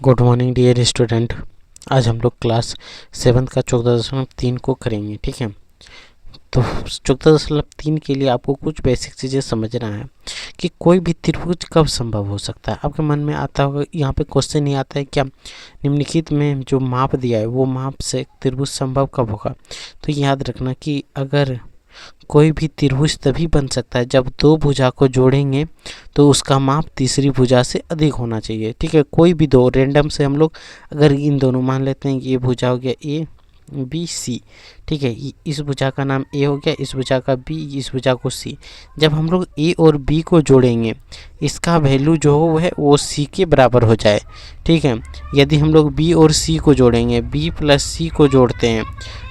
Good morning dear student. आज हम लोग क्लास 7 का 14.3 को करेंगे। ठीक है, तो 14.3 के लिए आपको कुछ बेसिक चीज़ें समझना है कि कोई भी त्रिभुज कब संभव हो सकता है। आपके मन में आता होगा, यहाँ पे क्वेश्चन ही आता है क्या निम्नलिखित में जो माप दिया है वो माप से त्रिभुज संभव कब होगा। तो याद रखना कि अगर कोई भी त्रिभुज तभी बन सकता है जब दो भुजा को जोड़ेंगे तो उसका माप तीसरी भुजा से अधिक होना चाहिए। ठीक है, कोई भी दो रैंडम से हम लोग अगर इन दोनों मान लेते हैं कि ये भुजा हो गया ए बी सी। ठीक है, इस भुजा का नाम ए हो गया, इस भुजा का बी, इस भुजा को सी। जब हम लोग ए और बी को जोड़ेंगे इसका वैल्यू जो हो है वो सी के बराबर हो जाए। ठीक है, यदि हम लोग बी और सी को जोड़ेंगे, बी प्लस सी को जोड़ते हैं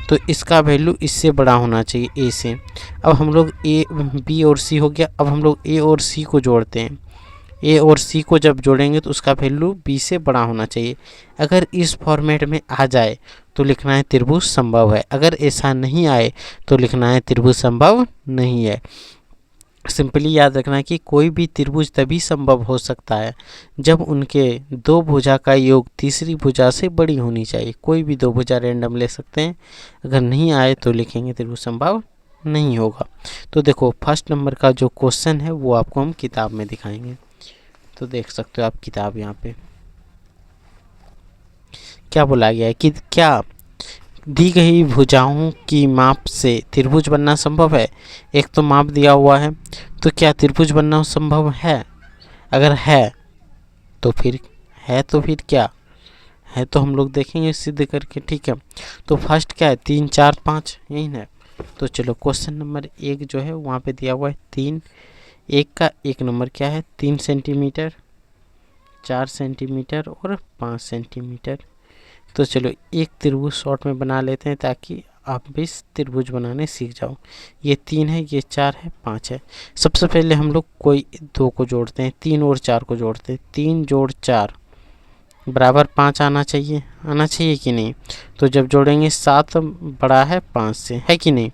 तो इसका वैल्यू इससे बड़ा होना चाहिए ए से। अब हम लोग ए बी और सी हो गया, अब हम लोग ए और सी को जोड़ते हैं, ए और सी को जब जोड़ेंगे तो उसका वैल्यू बी से बड़ा होना चाहिए। अगर इस फॉर्मेट में आ जाए तो लिखना है त्रिभुज संभव है, अगर ऐसा नहीं आए तो लिखना है त्रिभुज संभव नहीं है। सिंपली याद रखना है कि कोई भी त्रिभुज तभी संभव हो सकता है जब उनके दो भुजा का योग तीसरी भुजा से बड़ी होनी चाहिए। कोई भी दो भुजा रैंडम ले सकते हैं, अगर नहीं आए तो लिखेंगे त्रिभुज संभव नहीं होगा। तो देखो फर्स्ट नंबर का जो क्वेश्चन है वो आपको हम किताब में दिखाएंगे। तो देख सकते हो आप किताब, यहाँ पे क्या बोला गया है कि क्या दी गई भुजाओं की माप से त्रिभुज बनना संभव है। एक तो माप दिया हुआ है, तो क्या त्रिभुज बनना संभव है। अगर है तो फिर क्या है तो हम लोग देखेंगे सिद्ध करके। ठीक है, तो फर्स्ट क्या है 3 4 5 यही है। तो चलो क्वेश्चन नंबर 1 जो है वहाँ पे दिया हुआ है 3। एक का एक नंबर क्या है 3 सेंटीमीटर, 4 सेंटीमीटर और 5 सेंटीमीटर। तो चलो एक त्रिभुज शॉर्ट में बना लेते हैं ताकि आप भी त्रिभुज बनाने सीख जाओ। ये 3 है, ये 4 है, 5 है। सबसे पहले हम लोग कोई दो को जोड़ते हैं, 3 और 4 को जोड़ते हैं। 3 जोड़ 4 बराबर 5 आना चाहिए कि नहीं। तो जब जोड़ेंगे 7 बड़ा है 5 से, है कि नहीं।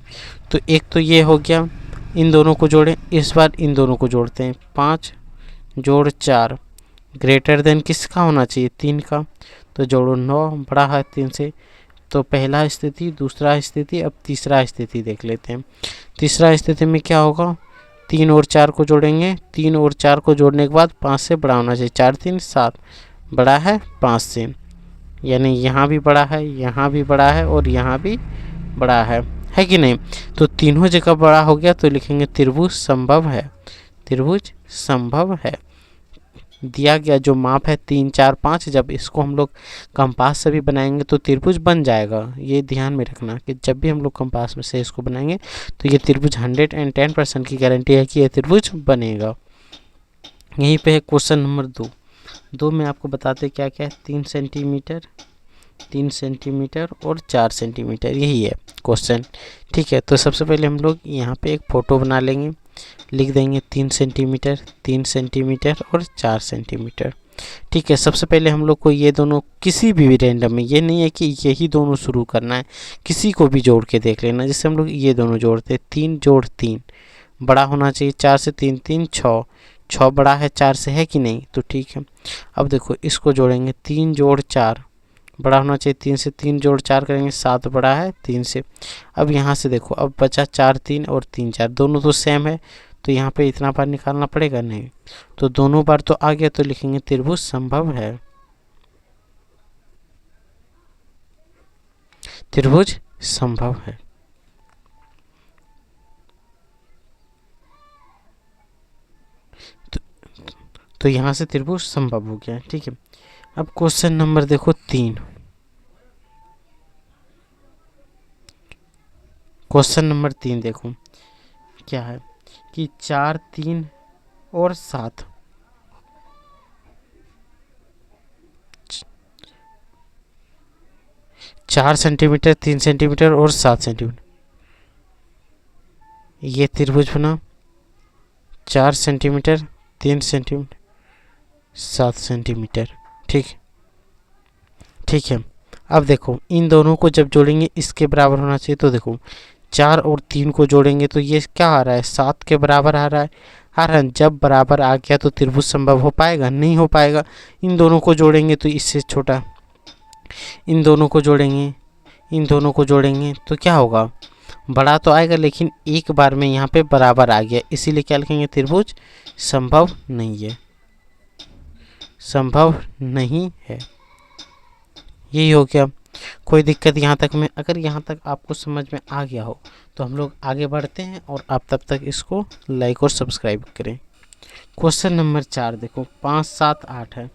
तो एक तो ये हो गया, इन दोनों को जोड़ें। इस बार इन दोनों को जोड़ते हैं, 5 जोड़ 4 ग्रेटर देन किसका होना चाहिए 3 का। तो जोड़ो 9 बड़ा है 3 से। तो पहला स्थिति, दूसरा स्थिति, अब तीसरा स्थिति देख लेते हैं। तीसरा स्थिति में क्या होगा 3 और 4 को जोड़ेंगे, 3 और 4 को जोड़ने के बाद 5 से बड़ा होना चाहिए। 4 3 7 बड़ा है 5 से, यानी यहाँ भी बड़ा है, यहाँ भी बड़ा है और यहाँ भी बड़ा है कि नहीं। तो तीनों जगह बड़ा हो गया तो लिखेंगे त्रिभुज संभव है। त्रिभुज संभव है। दिया गया जो माप है 3 4 5, जब इसको हम लोग कंपास से भी बनाएंगे तो त्रिभुज बन जाएगा। ये ध्यान में रखना कि जब भी हम लोग कंपास में से इसको बनाएंगे तो ये त्रिभुज 110% की गारंटी है कि ये त्रिभुज बनेगा। यहीं पे है क्वेश्चन नंबर 2 में आपको बताते क्या क्या है 3 सेंटीमीटर, 3 सेंटीमीटर और 4 सेंटीमीटर, यही है क्वेश्चन। ठीक है, तो सबसे पहले हम लोग यहाँ पे एक फ़ोटो बना लेंगे, लिख देंगे 3 सेंटीमीटर, 3 सेंटीमीटर और 4 सेंटीमीटर। ठीक है, सबसे पहले हम लोग को ये दोनों किसी भी रैंडम में, ये नहीं है कि यही दोनों शुरू करना है, किसी को भी जोड़ के देख लेना। जैसे हम लोग ये दोनों जोड़ते हैं, 3 जोड़ 3 बड़ा होना चाहिए 4 से, 3 3 6 6 बड़ा है 4 से, है कि नहीं। तो ठीक है, अब देखो इसको जोड़ेंगे, 3 जोड़ 4 बड़ा होना चाहिए 3 से, 3 जोड़ 4 करेंगे 7 बड़ा है 3 से। अब यहाँ से देखो, अब बचा 4 3 और 3 4, दोनों तो सेम है तो यहाँ पे इतना बार निकालना पड़ेगा नहीं, तो दोनों बार तो आ गया तो लिखेंगे त्रिभुज संभव है। त्रिभुज संभव है। तो यहाँ से त्रिभुज संभव हो गया। ठीक है, अब क्वेश्चन नंबर देखो 3। क्वेश्चन नंबर 3 देखो क्या है कि 4 3 और 7 4 सेंटीमीटर, 3 सेंटीमीटर और 7 सेंटीमीटर, ये त्रिभुज बना। 4 सेंटीमीटर, 3 सेंटीमीटर, 7 सेंटीमीटर। ठीक है, अब देखो इन दोनों को जब जोड़ेंगे इसके बराबर होना चाहिए। तो देखो 4 और 3 को जोड़ेंगे तो ये क्या आ रहा है 7 के बराबर आ रहा है। हाँ, जब बराबर आ गया तो त्रिभुज संभव हो पाएगा? नहीं हो पाएगा। इन दोनों को जोड़ेंगे तो इससे छोटा, इन दोनों को जोड़ेंगे, इन दोनों को जोड़ेंगे तो क्या होगा? बड़ा तो आएगा, लेकिन एक बार में यहाँ पे बराबर आ गया, इसीलिए क्या लिखेंगे? त्रिभुज संभव नहीं है, संभव नहीं है। यही हो गया। कोई दिक्कत यहाँ तक में? अगर यहाँ तक आपको समझ में आ गया हो तो हम लोग आगे बढ़ते हैं, और आप तब तक इसको लाइक और सब्सक्राइब करें। क्वेश्चन नंबर 4 देखो, 5, 7, 8 है।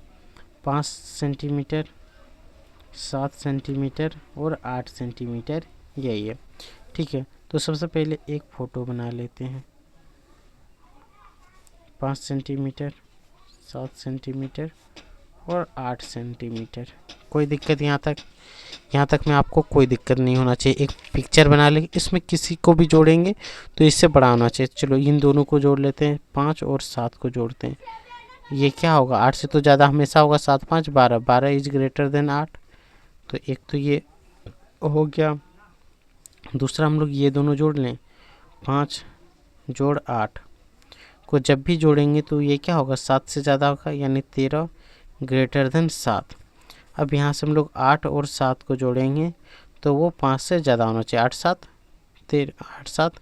5 सेंटीमीटर, 7 सेंटीमीटर और 8 सेंटीमीटर, यही है। ठीक है, तो सबसे पहले एक फ़ोटो बना लेते हैं। 5 सेंटीमीटर, 7 सेंटीमीटर और 8 सेंटीमीटर। कोई दिक्कत यहाँ तक? यहाँ तक में आपको कोई दिक्कत नहीं होना चाहिए। एक पिक्चर बना लेंगे, इसमें किसी को भी जोड़ेंगे तो इससे बड़ा होना चाहिए। चलो इन दोनों को जोड़ लेते हैं, 5 और 7 को जोड़ते हैं। ये क्या होगा? 8 से तो ज़्यादा हमेशा होगा। 7, 5, 12, 12 इज ग्रेटर देन 8। तो एक तो ये हो गया। दूसरा हम लोग ये दोनों जोड़ लें, 5 जोड़ 8 को जब भी जोड़ेंगे तो ये क्या होगा? 7 से ज़्यादा होगा, यानी 13 ग्रेटर देन 7। अब यहाँ से हम लोग 8 और 7 को जोड़ेंगे तो वो 5 से ज़्यादा होना चाहिए। 8, 7, 13, 8, 7,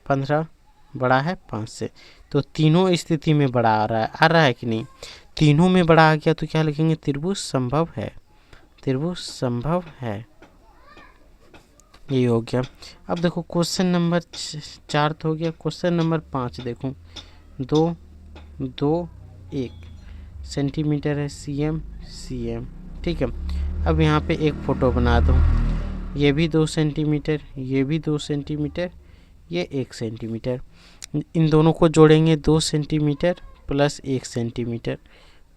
15 बड़ा है 5 से। तो तीनों स्थिति में बड़ा आ रहा है कि नहीं? तीनों में बड़ा आ गया तो क्या लिखेंगे? त्रिभुज संभव है, त्रिभुज संभव है। ये हो गया। अब देखो क्वेश्चन नंबर 4 तो हो गया। क्वेश्चन नंबर 5 देखो, 2, 2, 1 सेंटीमीटर है, cm, cm। ठीक है, अब यहाँ पे एक फ़ोटो बना दो। ये भी 2 सेंटीमीटर, ये भी 2 सेंटीमीटर, ये 1 सेंटीमीटर। इन दोनों को जोड़ेंगे, 2 सेंटीमीटर प्लस 1 सेंटीमीटर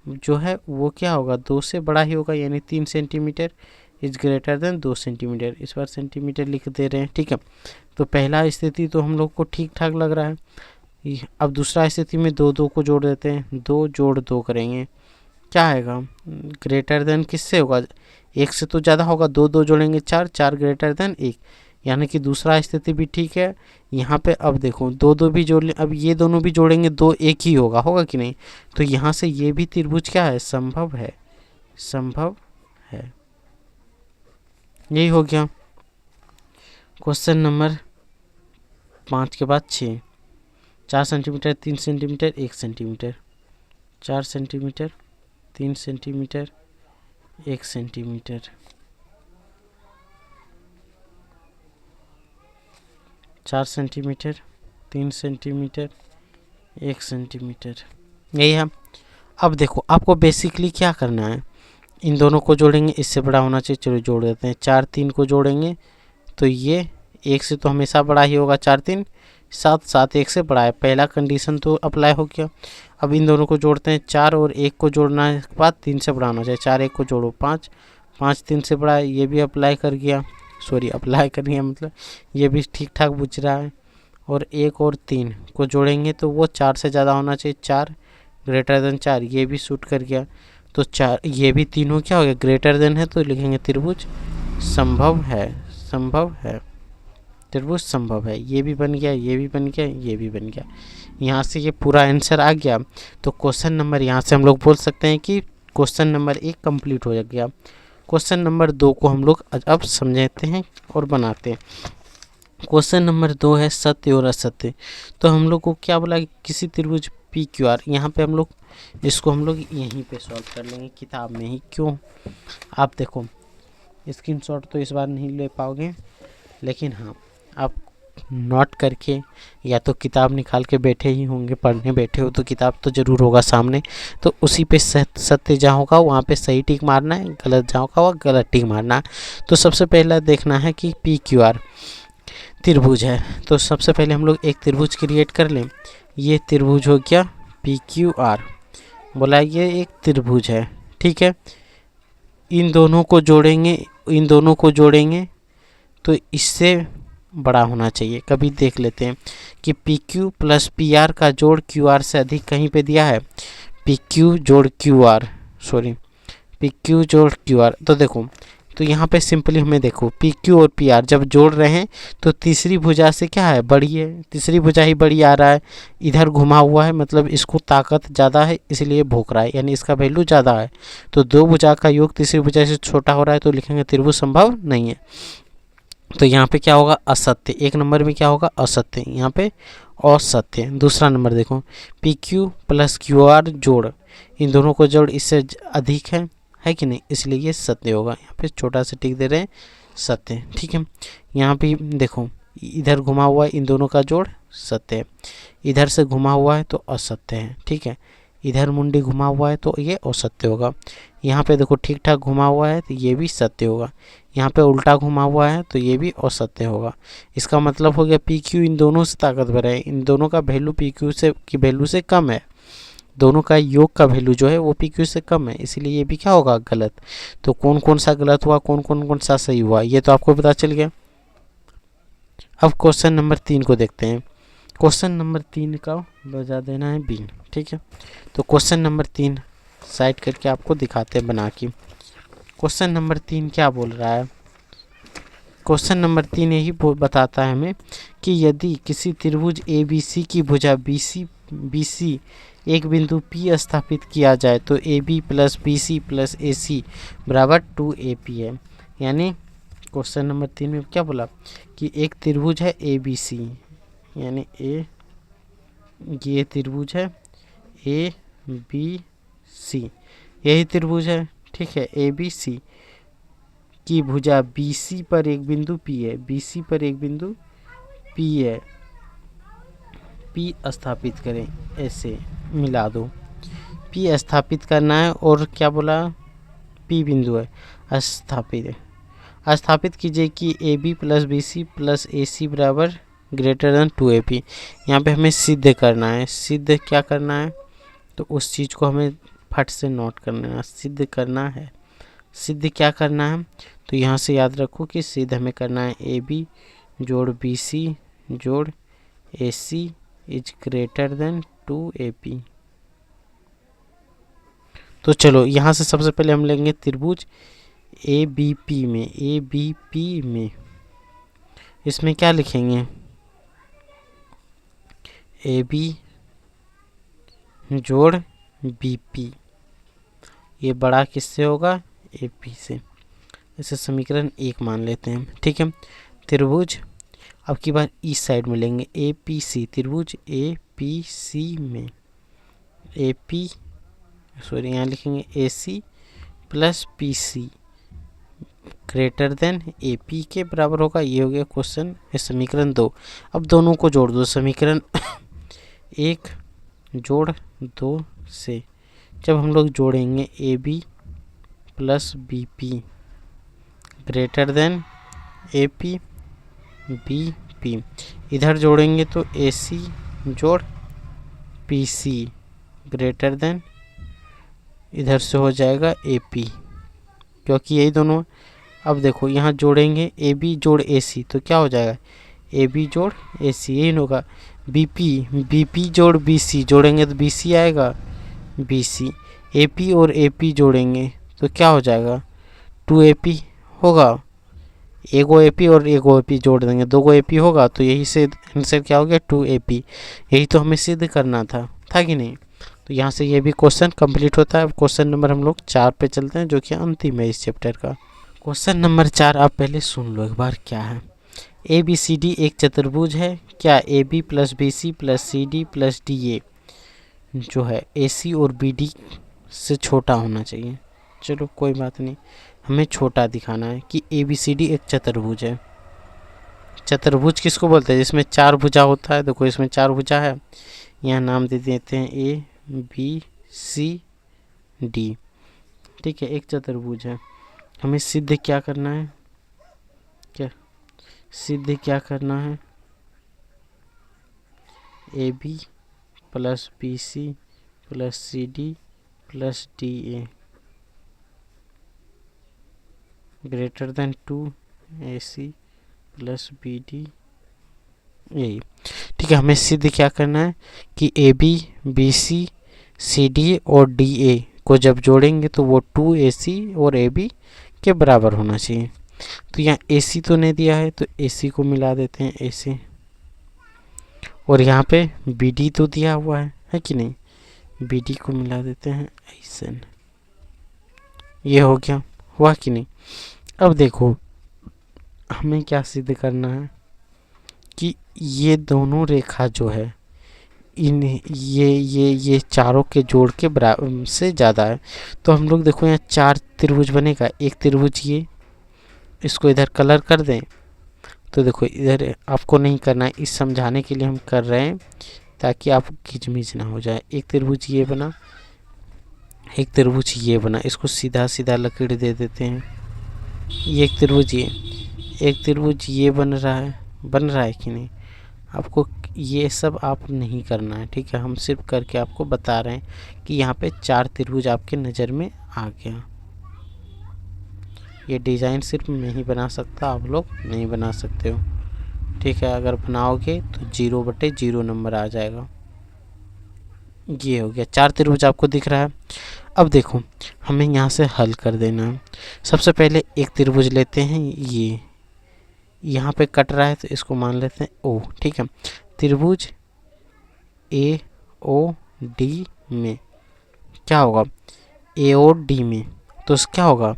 जो है वो क्या होगा? 2 से बड़ा ही होगा, यानी 3 centimetre is greater than 2 centimetre. इस बार सेंटीमीटर लिख दे रहे हैं। ठीक है, तो पहला स्थिति तो हम लोग को ठीक ठाक लग रहा है। अब दूसरा स्थिति में 2, 2 को जोड़ देते हैं। 2 जोड़ 2 करेंगे, क्या आएगा? ग्रेटर देन किससे होगा? 1 से तो ज़्यादा होगा। 2, 2 जोड़ेंगे 4, 4 ग्रेटर देन 1, यानी कि दूसरा स्थिति भी ठीक है। यहाँ पे अब देखो 2, 2 भी जोड़ लें। अब ये दोनों भी जोड़ेंगे, 2, 1 ही होगा कि नहीं? तो यहाँ से ये भी त्रिभुज क्या है? संभव है, संभव है। यही हो गया। क्वेश्चन नंबर 5 के बाद 6, 4 centimetre, 3 centimetre, 1 centimetre, 4 centimetre, 3 centimetre, 1 centimetre, 4 centimetre, 3 centimetre, 1 centimetre, यही है। अब देखो आपको बेसिकली क्या करना है? इन दोनों को जोड़ेंगे, इससे बड़ा होना चाहिए। चलो जोड़ देते हैं। 4, 3 को जोड़ेंगे तो ये 1 से तो हमेशा बड़ा ही होगा। 4, 3, 7, 7 1 से बड़ा है। पहला कंडीशन तो अप्लाई हो गया। अब इन दोनों को जोड़ते हैं। 4 और 1 को जोड़ना के बाद 3 से बड़ा होना चाहिए। 4, 1 को जोड़ो 5, 5 3 से बड़ा है। ये भी अप्लाई कर गया, सॉरी अप्लाई कर गया मतलब ये भी ठीक ठाक बुझ रहा है। और 1 और 3 को जोड़ेंगे तो वो 4 से ज़्यादा होना चाहिए। 4 ग्रेटर देन 4, ये भी सूट कर गया। तो 4, ये भी तीनों क्या हो गया? ग्रेटर देन है, तो लिखेंगे त्रिभुज संभव है, संभव है, त्रिभुज संभव है। ये भी बन गया, ये भी बन गया, ये भी बन गया। यहाँ से ये पूरा आंसर आ गया। तो क्वेश्चन नंबर यहाँ से हम लोग बोल सकते हैं कि क्वेश्चन नंबर 1 कंप्लीट हो गया। क्वेश्चन नंबर 2 को हम लोग अब समझते हैं और बनाते हैं। क्वेश्चन नंबर 2 है सत्य और असत्य। तो हम लोग को क्या बोला कि किसी त्रिभुज PQR, यहाँ पे हम लोग इसको हम लोग यहीं पे सॉल्व कर लेंगे किताब में ही। क्यों? आप देखो स्क्रीनशॉट तो इस बार नहीं ले पाओगे, लेकिन हाँ आप नोट करके या तो किताब निकाल के बैठे ही होंगे, पढ़ने बैठे हो तो किताब तो ज़रूर होगा सामने। तो उसी पे सत्य जहाँ होगा वहाँ पे सही टिक मारना है, गलत जहाँ होगा वहाँ गलत टिक मारना है। तो सबसे पहला देखना है कि PQR त्रिभुज है। तो सबसे पहले हम लोग एक त्रिभुज क्रिएट कर लें। ये त्रिभुज हो गया PQR, बोला ये एक त्रिभुज है। ठीक है, इन दोनों को जोड़ेंगे, इन दोनों को जोड़ेंगे तो इससे बड़ा होना चाहिए। कभी देख लेते हैं कि PQ प्लस PR का जोड़ QR से अधिक कहीं पे दिया है। PQ जोड़ QR, सॉरी PQ जोड़ QR। तो देखो तो यहाँ पे सिंपली हमें देखो पी क्यू और पी आर जब जोड़ रहे हैं तो तीसरी भुजा से क्या है, बड़ी है, तीसरी भुजा ही बड़ी आ रहा है, इधर घुमा हुआ है, मतलब इसको ताकत ज़्यादा है इसलिए भोंक रहा है, यानी इसका वैल्यू ज़्यादा है। तो दो भुजा का योग तीसरी भुजा से छोटा हो रहा है तो लिखेंगे त्रिभुज संभव नहीं है। तो यहाँ पे क्या होगा, असत्य। एक नंबर में क्या होगा, असत्य, यहाँ पे असत्य। दूसरा नंबर देखो, P Q plus Q R जोड़, इन दोनों को जोड़ इससे अधिक है कि नहीं, इसलिए ये सत्य होगा। यहाँ पे छोटा सा टिक दे रहे हैं, सत्य। ठीक है, यहाँ पे देखो इधर घुमा हुआ है, इन दोनों का जोड़ सत्य है, इधर से घुमा हुआ है तो असत्य है। ठीक है, इधर मुंडी घुमा हुआ है तो ये असत्य होगा। यहाँ पे देखो ठीक ठाक घुमा हुआ है तो ये भी सत्य होगा। यहाँ पे उल्टा घुमा हुआ है तो ये भी असत्य होगा। इसका मतलब हो गया पी क्यू इन दोनों से ताकतवर है, इन दोनों का वैल्यू पी क्यू से की वैल्यू से कम है, दोनों का योग का वैल्यू जो है वो पी क्यू से कम है, इसीलिए ये भी क्या होगा, गलत। तो कौन कौन सा गलत हुआ, कौन सा सही हुआ, ये तो आपको पता चल गया। अब क्वेश्चन नंबर 3 को देखते हैं। क्वेश्चन नंबर 3 का बजा देना है बी। ठीक है, तो क्वेश्चन नंबर 3 साइड करके आपको दिखाते हैं बना के। क्वेश्चन नंबर 3 क्या बोल रहा है, क्वेश्चन नंबर 3 यही बताता है हमें कि यदि किसी त्रिभुज ए बी सी की भुजा बी सी एक बिंदु P स्थापित किया जाए तो A B plus B C plus A C बराबर 2AP है। यानी क्वेश्चन नंबर 3 में क्या बोला कि एक त्रिभुज है ए बी सी, यानी ये त्रिभुज है ए बी सी, यही त्रिभुज है। ठीक है, ए बी सी की भुजा बी सी पर एक बिंदु P है, बी सी पर एक बिंदु P है, P स्थापित करें, ऐसे मिला दो, P स्थापित करना है और क्या बोला, P बिंदु है, स्थापित कीजिए कि A B plus B C plus A C बराबर ग्रेटर देन 2AP। यहाँ पे हमें सिद्ध करना है, सिद्ध क्या करना है, तो उस चीज़ को हमें फट से नोट करना है, सिद्ध करना है। सिद्ध क्या करना है, तो यहाँ से याद रखो कि सिद्ध हमें करना है ए बी जोड़ बी सी जोड़ ए सी इज ग्रेटर देन 2AP। तो चलो यहाँ से सबसे पहले हम लेंगे त्रिभुज ए बी पी में, इसमें क्या लिखेंगे, ए बी जोड़ बी पी, ये बड़ा किससे होगा, ए पी से, इसे समीकरण 1 मान लेते हैं। ठीक है, त्रिभुज अब की बार इस साइड में लेंगे ए पी सी, त्रिभुज ए पी सी में ए पी सॉरी यहाँ लिखेंगे A C plus P C greater than A P के बराबर होगा। ये हो गया क्वेश्चन समीकरण 2। अब दोनों को जोड़ दो, समीकरण 1 जोड़ 2 से जब हम लोग जोड़ेंगे A B plus B P greater than A P B P, इधर जोड़ेंगे तो ए सी जोड़ पी सी ग्रेटर देन, इधर से हो जाएगा ए पी, क्योंकि यही दोनों। अब देखो यहाँ जोड़ेंगे ए बी जोड़ ए सी तो क्या हो जाएगा, ए बी जोड़ ए सी, यही होगा। बी पी जोड़ बी सी जोड़ेंगे तो बी सी आएगा, बी सी। ए पी और ए पी जोड़ेंगे तो क्या हो जाएगा, 2AP होगा। एगो ए पी और एगो ए पी जोड़ देंगे, 2 गो ए पी होगा, तो यही से आंसर क्या हो गया, 2AP। यही तो हमें सिद्ध करना था कि नहीं। तो यहाँ से ये भी क्वेश्चन कंप्लीट होता है। अब क्वेश्चन नंबर हम लोग 4 पे चलते हैं, जो कि अंतिम है इस चैप्टर का। क्वेश्चन नंबर 4 आप पहले सुन लो एक बार क्या है। ए बी सी डी एक चतुर्भुज है, क्या A B plus B C plus C D plus D A जो है ए सी और बी डी से छोटा होना चाहिए। चलो कोई बात नहीं, हमें छोटा दिखाना है कि ए बी सी डी एक चतुर्भुज है। चतुर्भुज किसको बोलते हैं, जिसमें 4 भुजा होता है। देखो इसमें 4 भुजा है, यहाँ नाम दे देते हैं ए बी सी डी। ठीक है, एक चतुर्भुज है। हमें सिद्ध क्या करना है, सिद्ध क्या करना है, A B plus B C plus C D plus D A greater than 2AC plus B D A. ठीक है, हमें सिद्ध क्या करना है कि A B B C C D और डी ए को जब जोड़ेंगे तो वो 2AC और ए बी के बराबर होना चाहिए। तो यहाँ AC तो नहीं दिया है तो AC को मिला देते हैं AC, और यहाँ पे BD तो दिया हुआ है कि नहीं, BD को मिला देते हैं ऐसे। ये हो गया, हुआ कि नहीं। अब देखो हमें क्या सिद्ध करना है कि ये दोनों रेखा जो है इन ये चारों के जोड़ के बराबर से ज़्यादा है। तो हम लोग देखो यहाँ 4 त्रिभुज बनेगा, एक त्रिभुज ये, इसको इधर कलर कर दें। तो देखो इधर आपको नहीं करना है, इस समझाने के लिए हम कर रहे हैं ताकि आपको खिचमिच ना हो जाए। एक त्रिभुज ये बना, एक त्रिभुज ये बना, इसको सीधा सीधा लकीर दे देते हैं। ये एक त्रिभुज ये बन रहा है कि नहीं। आपको ये सब आप नहीं करना है, ठीक है। हम सिर्फ करके आपको बता रहे हैं कि यहाँ पे 4 त्रिभुज आपके नज़र में आ गया। ये डिज़ाइन सिर्फ मैं ही बना सकता, आप लोग नहीं बना सकते हो, ठीक है। अगर बनाओगे तो 0/0 नंबर आ जाएगा। ये हो गया, 4 त्रिभुज आपको दिख रहा है। अब देखो हमें यहाँ से हल कर देना है। सबसे पहले एक त्रिभुज लेते हैं, ये यहाँ पे कट रहा है तो इसको मान लेते हैं O, ठीक है। त्रिभुज AOD में क्या होगा, AOD में तो क्या होगा,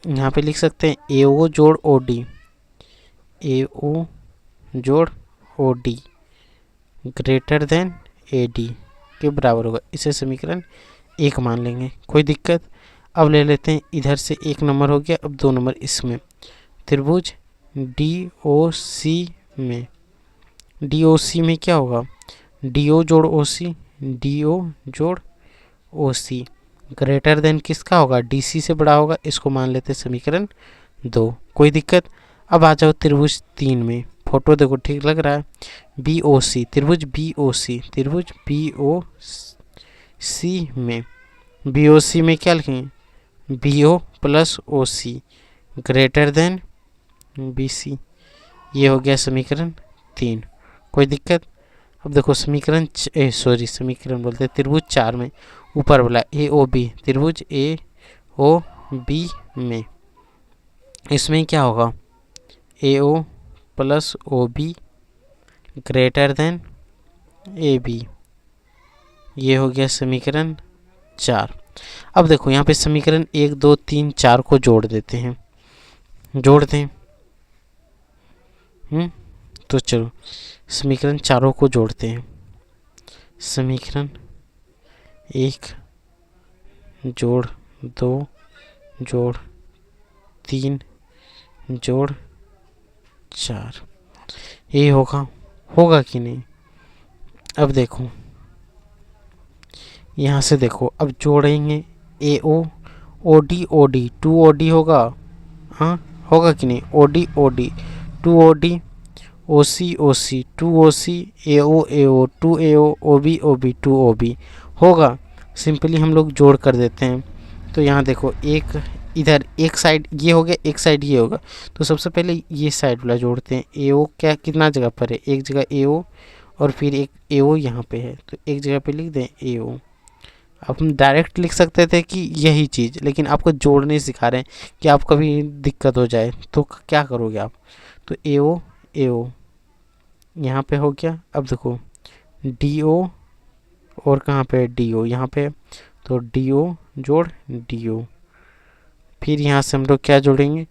यहाँ पे लिख सकते हैं AO जोड़ OD, AO जोड़ OD ग्रेटर देन AD के बराबर होगा। इसे समीकरण 1 मान लेंगे, कोई दिक्कत। अब ले लेते हैं इधर से 1 नंबर हो गया, अब 2 नंबर इसमें। त्रिभुज DOC में, DOC में क्या होगा, DO जोड़ OC, DO जोड़ OC ग्रेटर देन किसका होगा, DC से बड़ा होगा। इसको मान लेते हैं समीकरण 2, कोई दिक्कत। अब आ जाओ त्रिभुज 3 में, फोटो देखो ठीक लग रहा है। BOC, त्रिभुज BOC, त्रिभुज BOC में, BOC में क्या लिखेंगे, BO plus OC greater than BC। ये हो गया समीकरण 3, कोई दिक्कत। अब देखो समीकरण बोलते हैं त्रिभुज 4 में, ऊपर वाला AOB, त्रिभुज AOB में, इसमें क्या होगा, AO plus OB greater than AB। ये हो गया समीकरण 4। अब देखो यहाँ पे समीकरण 1 2 3 4 को जोड़ देते हैं, जोड़ दें। तो चलो समीकरण चारों को जोड़ते हैं। समीकरण 1 जोड़ 2 जोड़ 3 जोड़ 4, ये होगा कि नहीं। अब देखो यहाँ से देखो, अब जोड़ेंगे AO OD OD 2OD होगा, हाँ होगा कि नहीं, OD OD 2OD OC OC 2OC AO AO 2AO OB OB 2OB होगा। सिंपली हम लोग जोड़ कर देते हैं। तो यहाँ देखो एक इधर एक साइड ये हो गया, एक साइड ये होगा। तो सबसे पहले ये साइड वाला जोड़ते हैं। AO क्या कितना जगह पर है, एक जगह AO और फिर एक AO यहाँ पे है, तो एक जगह पे लिख दें AO। अब हम डायरेक्ट लिख सकते थे कि यही चीज़, लेकिन आपको जोड़ने सिखा रहे हैं कि आप कभी दिक्कत हो जाए तो क्या करोगे आप। तो AO AO यहाँ पे हो गया। अब देखो DO और कहाँ पे DO, यहाँ पे, तो DO जोड़ DO। फिर यहाँ से हम लोग क्या जोड़ेंगे,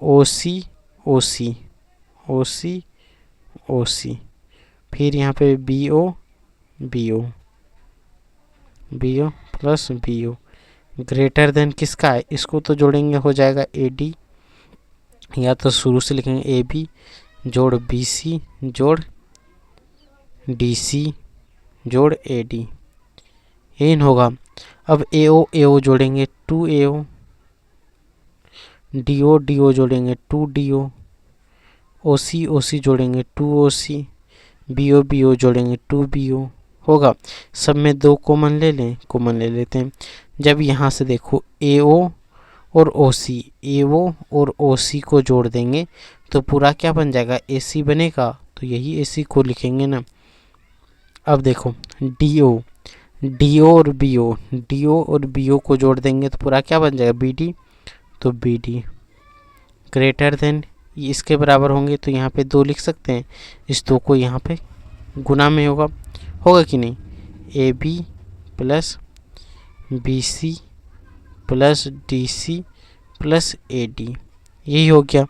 OC OC OC OC। फिर यहाँ पे BO BO BO plus BO greater than किसका है, इसको तो जोड़ेंगे हो जाएगा AD, या तो शुरू से लिखेंगे AB जोड़ BC जोड़ DC जोड़ AD, इन होगा। अब AO AO जोड़ेंगे 2AO, DO DO जोड़ेंगे 2DO, OC OC जोड़ेंगे 2OC, BO BO जोड़ेंगे 2BO होगा। सब में 2 कॉमन ले लें, कॉमन ले लेते हैं। जब यहाँ से देखो AO और AO और OC को जोड़ देंगे तो पूरा क्या बन जाएगा, AC बनेगा। तो यही AC को लिखेंगे ना। अब देखो DO और BO को जोड़ देंगे तो पूरा क्या बन जाएगा, BD। तो बी डी ग्रेटर देन इसके बराबर होंगे, तो यहाँ पे 2 लिख सकते हैं, इस 2 को यहाँ पे गुना में होगा कि नहीं, A B plus B C plus D C plus A D, यही हो गया।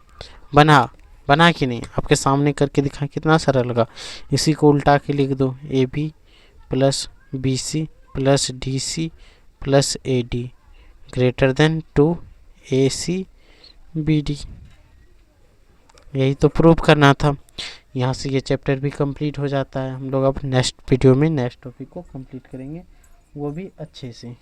बना कि नहीं, आपके सामने करके दिखाएं कितना सरल लगा। इसी को उल्टा के लिख दो, A B plus B C plus D C plus A D greater than 2 A C B D. यही तो प्रूव करना था। यहाँ से ये चैप्टर भी कंप्लीट हो जाता है। हम लोग अब नेक्स्ट वीडियो में नेक्स्ट टॉपिक को कंप्लीट करेंगे, वो भी अच्छे से।